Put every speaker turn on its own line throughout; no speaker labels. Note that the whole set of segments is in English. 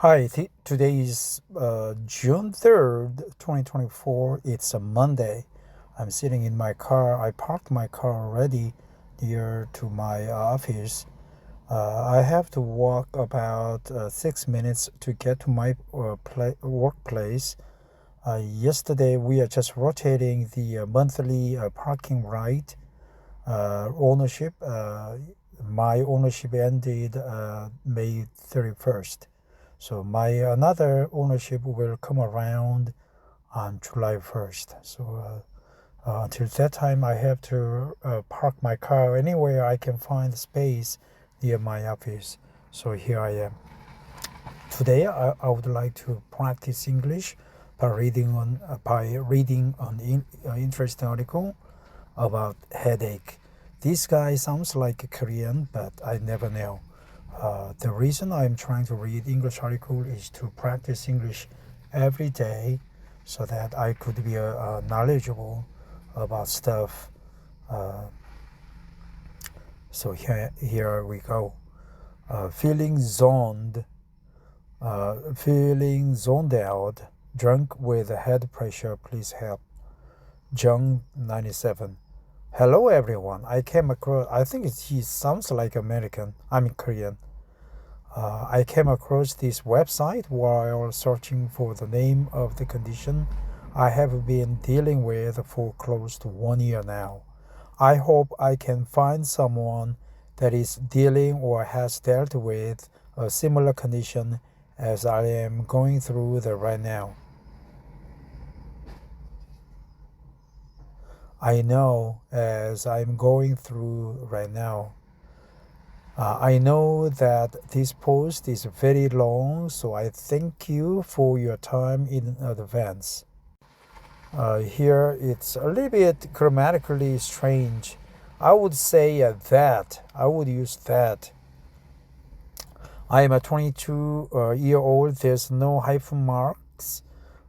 Hi, today is June 3rd, 2024. It's a Monday. I'm sitting in my car. I parked my car already near to my office. I have to walk about 6 minutes to get to my workplace. Yesterday, we are just rotating the monthly parking right ownership. My ownership ended May 31st. So my another ownership will come around on July 1st. So until that time, I have to park my car anywhere I can find space near my office. So here I am. Today, I would like to practice English by reading an interesting article about headache. This guy sounds like a Korean, but I never know. The reason I'm trying to read English article is to practice English every day so that I could be knowledgeable about stuff. Uh, so here we go. Feeling zoned out, drunk with head pressure, please help. Jung 97. Hello everyone. I think he sounds like American. I'm Korean. I came across this website while searching for the name of the condition I have been dealing with for close to 1 year now. I hope I can find someone that is dealing or has dealt with a similar condition as I am going through right now. I know as I'm going through right now. I know that this post is very long, so I thank you for your time in advance. Here it's a little bit grammatically strange. I would say that. I would use that. I am a 22-year-old. There's no hyphen marks.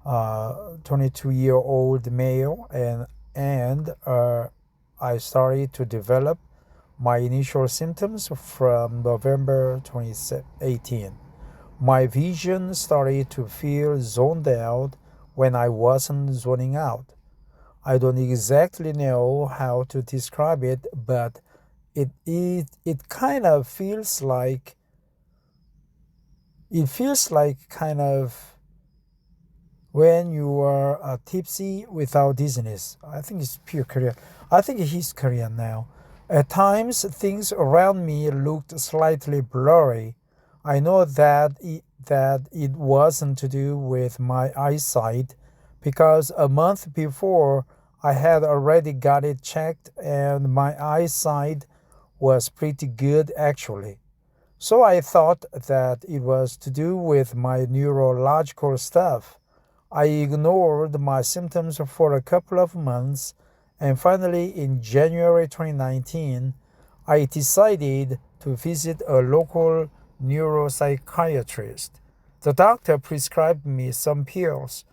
22-year-old male, and I started to develop my initial symptoms from November 2018. My vision started to feel zoned out when I wasn't zoning out. I don't exactly know how to describe it, but it kind of feels like kind of when you are tipsy without dizziness. I think it's pure Korean. I think he's Korean now. At times, things around me looked slightly blurry. I know that it wasn't to do with my eyesight because a month before I had already got it checked and my eyesight was pretty good actually. So I thought that it was to do with my neurological stuff. I ignored my symptoms for a couple of months, and finally in January 2019, I decided to visit a local neuropsychiatrist. The doctor prescribed me some pills,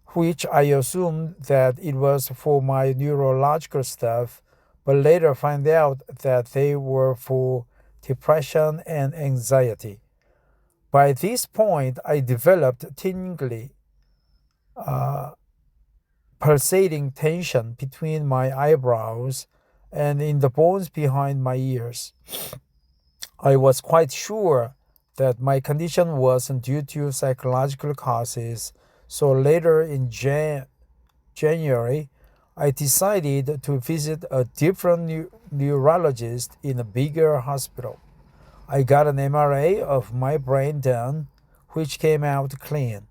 which I assumed that it was for my neurological stuff, but later found out that they were for depression and anxiety. By this point, I developed tingly, uh, pulsating tension between my eyebrows and in the bones behind my ears. I was quite sure that my condition wasn't due to psychological causes, so later in January, I decided to visit a different neurologist in a bigger hospital. I got an MRI of my brain done, which came out clean.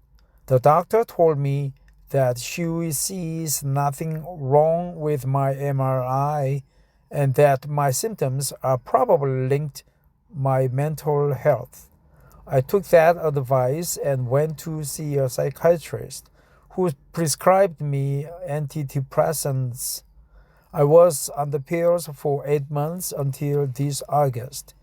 The doctor told me that she sees nothing wrong with my MRI and that my symptoms are probably linked my mental health. I took that advice and went to see a psychiatrist who prescribed me antidepressants. I was on the pills for 8 months until this August.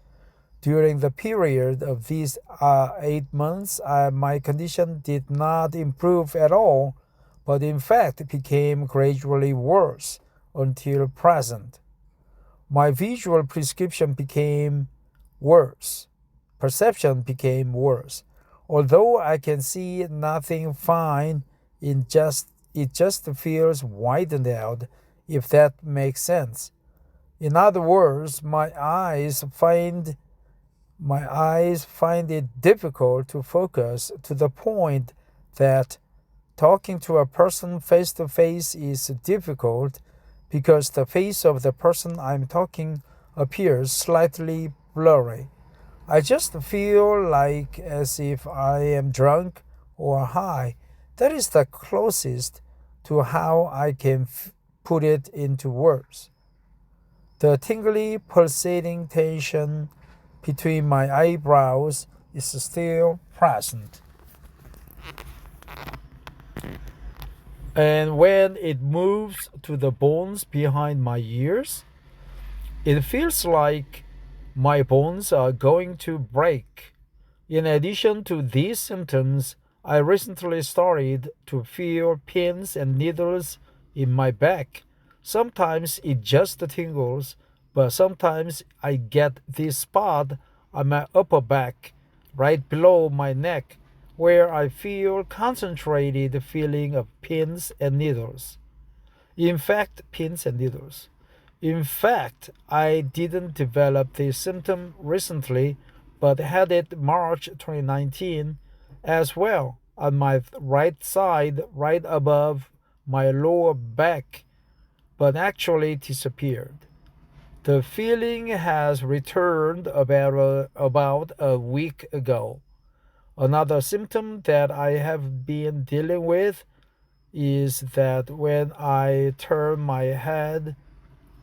During the period of these 8 months, my condition did not improve at all, but in fact became gradually worse until present. My visual prescription became worse. Perception became worse. Although I can see nothing fine, it just feels widened out, if that makes sense. In other words, my eyes find it difficult to focus to the point that talking to a person face to face is difficult because the face of the person I'm talking appears slightly blurry. I just feel like as if I am drunk or high. That is the closest to how I can put it into words. The tingly, pulsating tension between my eyebrows is still present. And when it moves to the bones behind my ears, it feels like my bones are going to break. In addition to these symptoms, I recently started to feel pins and needles in my back. Sometimes it just tingles, but sometimes I get this spot on my upper back, right below my neck, where I feel concentrated feeling of pins and needles. Pins and needles. In fact, I didn't develop this symptom recently, but had it March 2019 as well on my right side, right above my lower back, but actually disappeared. The feeling has returned about a week ago. Another symptom that I have been dealing with is that when I turn my head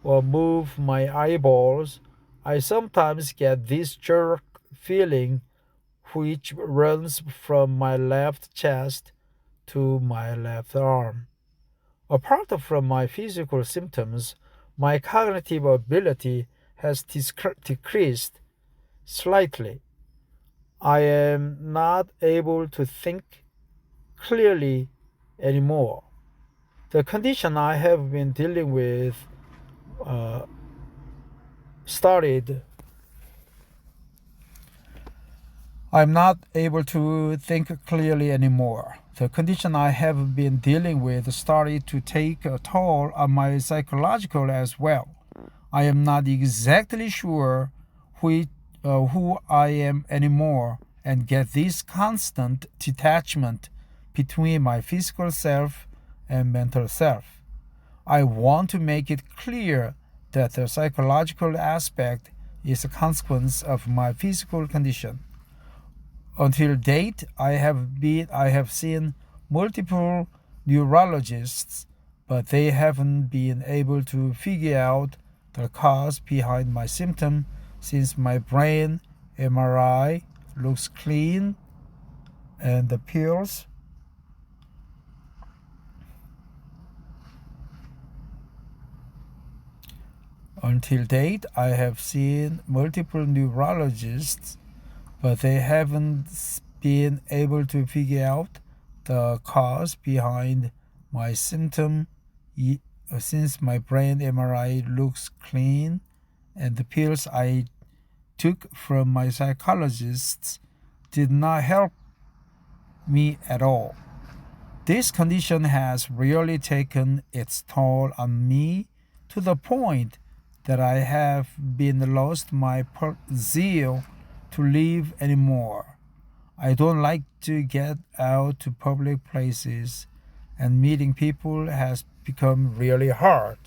or move my eyeballs, I sometimes get this jerk feeling which runs from my left chest to my left arm. Apart from my physical symptoms, my cognitive ability has decreased slightly. I am not able to think clearly anymore. The condition I have been dealing with uh, started. I'm not able to think clearly anymore. The condition I have been dealing with started to take a toll on my psychological as well. I am not exactly sure who I am anymore and get this constant detachment between my physical self and mental self. I want to make it clear that the psychological aspect is a consequence of my physical condition. Until date, I have seen multiple neurologists, but they haven't been able to figure out the cause behind my symptom since my brain MRI looks clean and the pills. Until date, I have seen multiple neurologists, but they haven't been able to figure out the cause behind my symptom since my brain MRI looks clean and the pills I took from my psychologists did not help me at all. This condition has really taken its toll on me to the point that I have been lost my zeal to live anymore. I don't like to get out to public places, and meeting people has become really hard.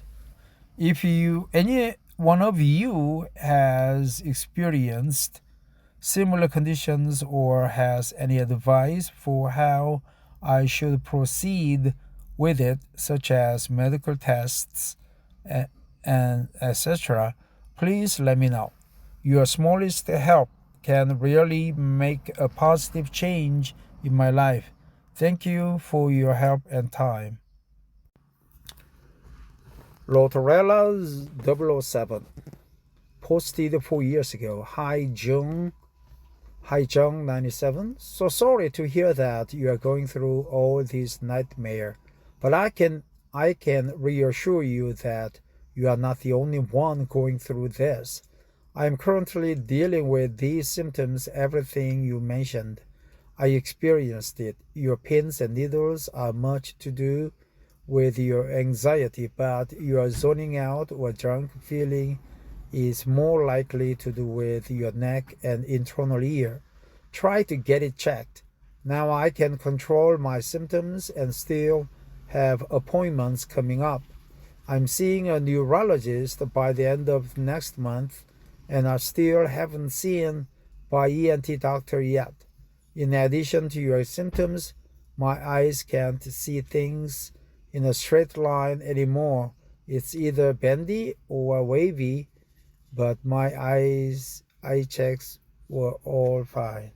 If any one of you has experienced similar conditions or has any advice for how I should proceed with it, such as medical tests and etc., please let me know. Your smallest help can really make a positive change in my life. Thank you for your help and time. Lotorella 007 posted 4 years ago. Hi Jung 97. So sorry to hear that you are going through all this nightmare, but I can reassure you that you are not the only one going through this. I am currently dealing with these symptoms, everything you mentioned. I experienced it. Your pins and needles are much to do with your anxiety, but your zoning out or drunk feeling is more likely to do with your neck and internal ear. Try to get it checked. Now I can control my symptoms and still have appointments coming up. I'm seeing a neurologist by the end of next month, and I still haven't seen my ENT doctor yet. In addition to your symptoms, my eyes can't see things in a straight line anymore. It's either bendy or wavy, but my eye checks were all fine.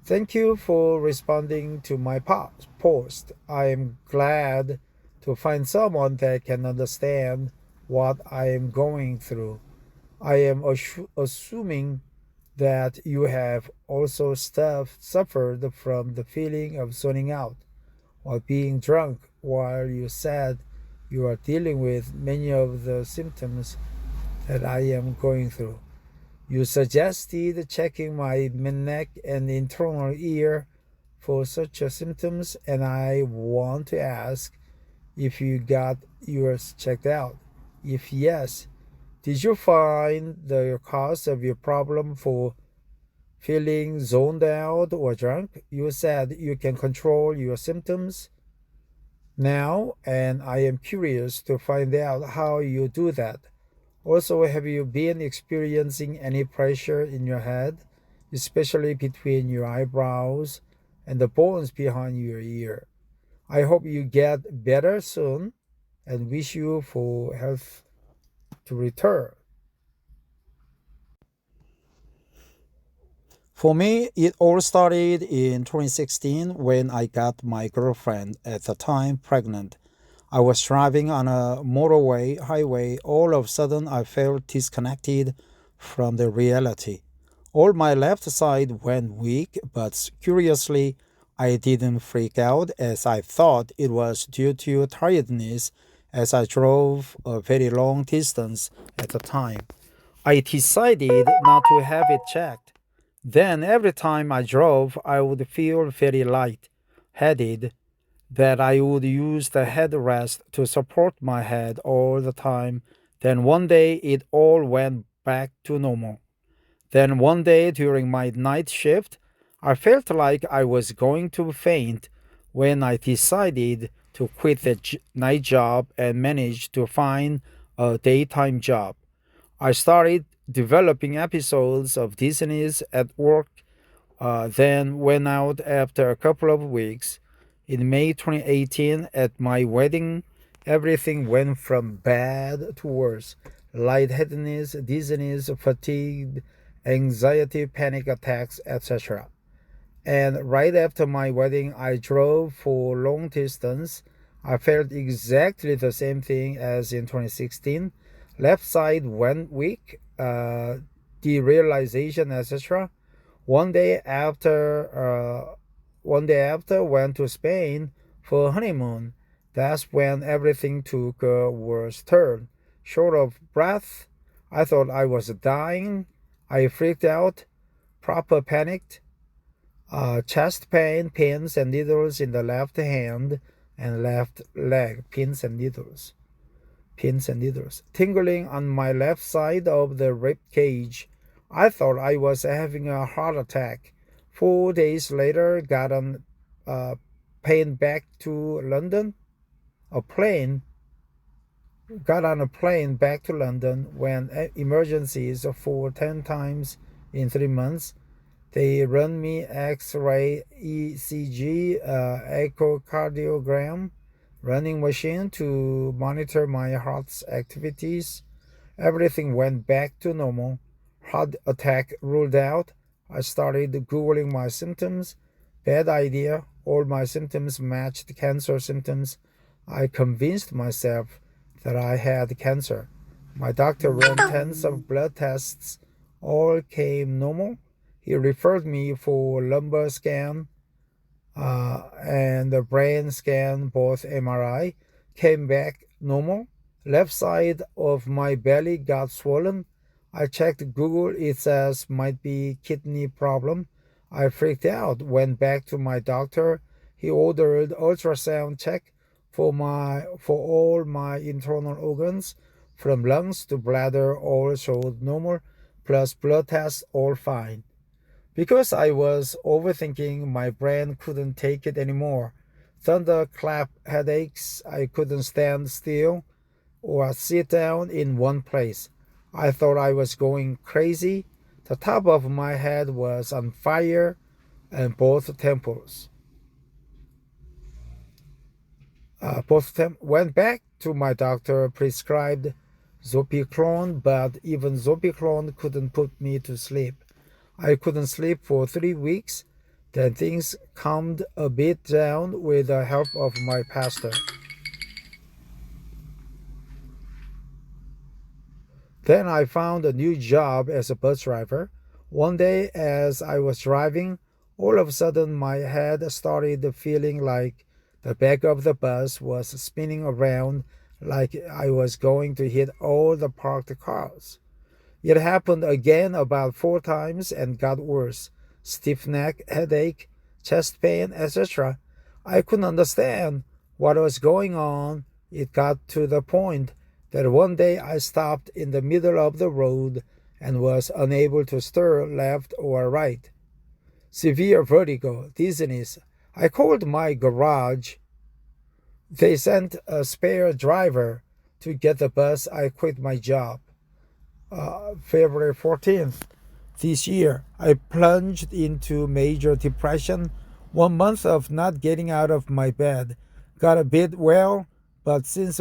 Thank you for responding to my post. I am glad to find someone that can understand what I am going through. I am assuming that you have also suffered from the feeling of zoning out or being drunk while you said you are dealing with many of the symptoms that I am going through. You suggested checking my neck and internal ear for such symptoms, and I want to ask if you got yours checked out. If yes, did you find the cause of your problem for feeling zoned out or drunk? You said you can control your symptoms now, and I am curious to find out how you do that. Also, have you been experiencing any pressure in your head, especially between your eyebrows and the bones behind your ear? I hope you get better soon and wish you for health to return. For me, it all started in 2016 when I got my girlfriend, at the time pregnant. I was driving on a motorway highway. All of a sudden, I felt disconnected from the reality. All my left side went weak, but curiously, I didn't freak out as I thought it was due to tiredness as I drove a very long distance at the time. I decided not to have it checked. Then every time I drove, I would feel very light headed, that I would use the headrest to support my head all the time. Then one day it all went back to normal. Then one day during my night shift, I felt like I was going to faint when I decided to quit the night job and managed to find a daytime job. I started developing episodes of dizziness at work, then went out after a couple of weeks. In May 2018, at my wedding, everything went from bad to worse. Lightheadedness, dizziness, fatigue, anxiety, panic attacks, etc. And right after my wedding, I drove for long distance. I felt exactly the same thing as in 2016. Left side went weak, derealization, etc. One day after, went to Spain for honeymoon. That's when everything took a worse turn. Short of breath, I thought I was dying. I freaked out, proper panicked. Chest pain, pins and needles in the left hand and left leg, pins and needles, tingling on my left side of the rib cage. I thought I was having a heart attack. 4 days later, got on a plane back to London. A plane got on a plane back to London when emergencies for 10 times in 3 months. They run me X-ray, ECG, echocardiogram, running machine to monitor my heart's activities. Everything went back to normal. Heart attack ruled out. I started Googling my symptoms. Bad idea. All my symptoms matched cancer symptoms. I convinced myself that I had cancer. My doctor ran tens of blood tests. All came normal. He referred me for lumbar scan and the brain scan, both MRI, came back normal. Left side of my belly got swollen. I checked Google. It says might be kidney problem. I freaked out, went back to my doctor. He ordered ultrasound check for all my internal organs, from lungs to bladder, all showed normal, plus blood tests all fine. Because I was overthinking, my brain couldn't take it anymore. Thunderclap headaches, I couldn't stand still or sit down in one place. I thought I was going crazy. The top of my head was on fire and went back to my doctor, prescribed Zopiclone, but even Zopiclone couldn't put me to sleep. I couldn't sleep for 3 weeks. Then things calmed a bit down with the help of my pastor. Then I found a new job as a bus driver. One day, as I was driving, all of a sudden my head started feeling like the back of the bus was spinning around, like I was going to hit all the parked cars. It happened again about 4 times and got worse. Stiff neck, headache, chest pain, etc. I couldn't understand what was going on. It got to the point that one day I stopped in the middle of the road and was unable to stir left or right. Severe vertigo, dizziness. I called my garage. They sent a spare driver to get the bus. I quit my job. February 14th this year, I plunged into major depression. 1 month of not getting out of my bed. Got a bit well, but since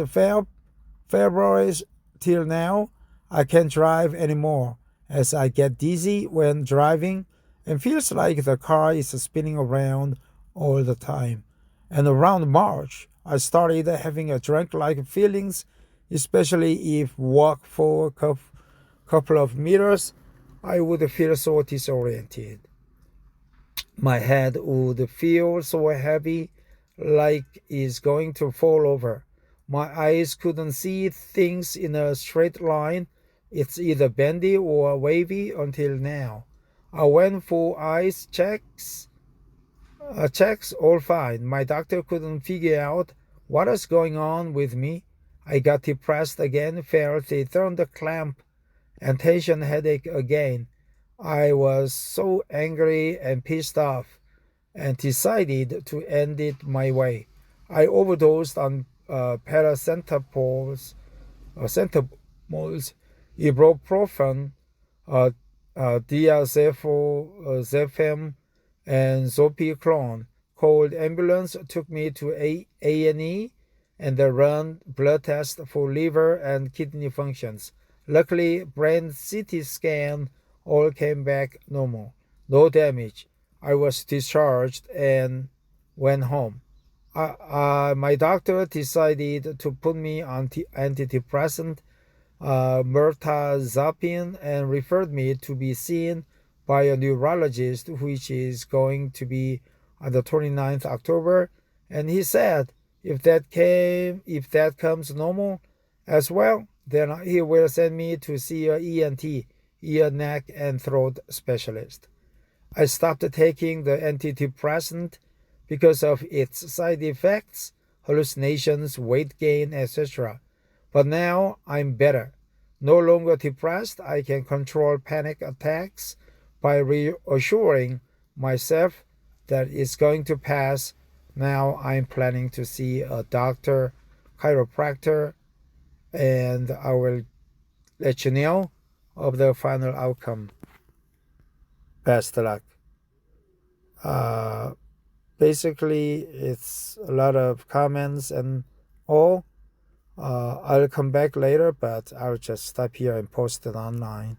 February till now, I can't drive anymore as I get dizzy when driving and feels like the car is spinning around all the time. And around March, I started having a drunk-like feelings, especially if walk for a couple of meters, I would feel so disoriented. My head would feel so heavy, like it's going to fall over. My eyes couldn't see things in a straight line. It's either bendy or wavy until now. I went for checks all fine. My doctor couldn't figure out what was going on with me. I got depressed again, felt a thunderclamp and tension headache again. I was so angry and pissed off and decided to end it my way. I overdosed on centamols, ibuprofen, uh, diazepam, and zopiclone. Called ambulance, took me to A&E, and they ran blood tests for liver and kidney functions. Luckily, brain CT scan all came back normal. No damage. I was discharged and went home. My doctor decided to put me on antidepressant mirtazapine and referred me to be seen by a neurologist, which is going to be on the 29th October. And he said if that comes normal as well, then he will send me to see a ENT, ear, neck, and throat specialist. I stopped taking the antidepressant because of its side effects, hallucinations, weight gain, etc. But now I'm better. No longer depressed, I can control panic attacks by reassuring myself that it's going to pass. Now I'm planning to see a doctor, chiropractor, and I will let you know of the final outcome. Best luck. Uh, Basically, it's a lot of comments and all. I'll come back later, but I'll just stop here and post it online.